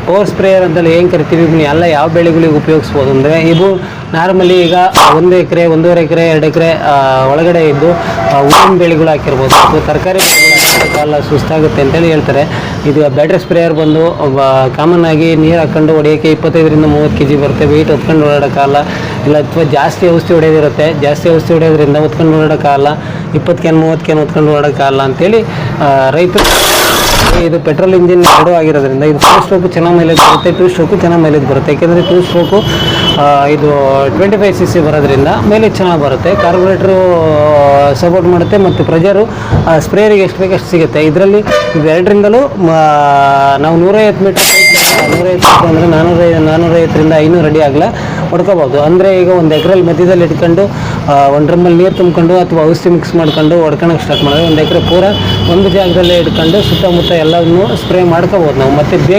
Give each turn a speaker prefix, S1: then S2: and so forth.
S1: Power sprayer ಅಂತೇಳಿ ಏನು ಕರಿತೀವಿ ಎಲ್ಲ ಯಾವ ಬೆಳೆಗಳಿಗೆ ಉಪಯೋಗಿಸ್ಬೋದು ಅಂದರೆ ಇದು ನಾರ್ಮಲಿ ಈಗ 1 ಎಕರೆ 1.5 ಎಕರೆ 2 ಎಕರೆ ಒಳಗಡೆ ಇದ್ದು ಹೂವಿನ ಬೆಳೆಗಳು ಹಾಕಿರ್ಬೋದು ಅಥವಾ ತರಕಾರಿ ಕಾಲ ಸುಸ್ತಾಗುತ್ತೆ ಅಂತೇಳಿ ಹೇಳ್ತಾರೆ. ಇದು ಬ್ಯಾಟ್ರಿ ಸ್ಪ್ರೇಯರ್ ಬಂದು ಕಾಮನ್ ಆಗಿ ನೀರು ಹಾಕ್ಕೊಂಡು ಹೊಡೆಯೋಕ್ಕೆ 25ರಿಂದ 30 kg ಬರುತ್ತೆ. ವೆಯ್ಟ್ ಹೊತ್ಕೊಂಡು ಓಡಾಡೋಕ್ಕಾಗಲ್ಲ, ಇಲ್ಲ ಅಥವಾ ಜಾಸ್ತಿ ಔಷಧಿ ಹೊಡೆಯೋದಿರುತ್ತೆ. ಜಾಸ್ತಿ ಔಷಧಿ ಹೊಡೆಯೋದ್ರಿಂದ ಹೊತ್ಕೊಂಡು ಓಡಾಡೋಕ್ಕಾಗಲ್ಲ, 20 ಕ್ಯಾನ್ 30 ಕ್ಯಾನ್ ಹೊತ್ಕೊಂಡು ಓಡೋಕ್ಕಾಗಲ್ಲ ಅಂತೇಳಿ ರೈತರು. ಇದು ಪೆಟ್ರೋಲ್ ಇಂಜಿನ್ ಎರಡೂ ಆಗಿರೋದ್ರಿಂದ ಇದು 4 ಸ್ಟ್ರೋಕು ಚೆನ್ನಾಗಿ ಮೈಲೇಜ್ ಬರುತ್ತೆ, 2 ಸ್ಟ್ರೋಕು ಚೆನ್ನಾಗಿ ಮೈಲೇಜ್ ಬರುತ್ತೆ. ಯಾಕೆಂದರೆ 2 ಸ್ಟ್ರೋಕು ಇದು 25 cc ಬರೋದ್ರಿಂದ ಮೈಲೇಜ್ ಚೆನ್ನಾಗಿ ಬರುತ್ತೆ. ಕಾರ್ಬೋರೇಟ್ರು ಸಪೋರ್ಟ್ ಮಾಡುತ್ತೆ ಮತ್ತು ಪ್ರೆಜರು ಸ್ಪ್ರೇಯರಿಗೆ ಎಷ್ಟು ಬೇಕಷ್ಟು ಸಿಗುತ್ತೆ. ಇದರಲ್ಲಿ ಇವೆರಡರಿಂದಲೂ ನಾವು 150 ಮೀಟರ್ 150 ಅಂದರೆ 450ರಿಂದ 500 ಅಡಿ ಆಗಲ ಹೊಡ್ಕೋಬೋದು. ಅಂದರೆ ಈಗ 1 ಎಕರೆಲ್ಲಿ ಮಧ್ಯದಲ್ಲಿ ಇಟ್ಕೊಂಡು 1 ಡ್ರಮ್ಮಲ್ಲಿ ನೀರು ತುಂಬಿಕೊಂಡು ಅಥವಾ ಔಷಧಿ ಮಿಕ್ಸ್ ಮಾಡ್ಕೊಂಡು ಹೊಡ್ಕೊಳಕ್ಕೆ ಸ್ಟಾರ್ಟ್ ಮಾಡೋದು. 1 ಎಕರೆ ಪೂರ ಒಂದು ಜಾಗದಲ್ಲೇ ಇಟ್ಕೊಂಡು ಸುತ್ತಮುತ್ತ ಎಲ್ಲವನ್ನೂ ಸ್ಪ್ರೇ ಮಾಡ್ಕೋಬೋದು ನಾವು. ಮತ್ತು ಬೇಗ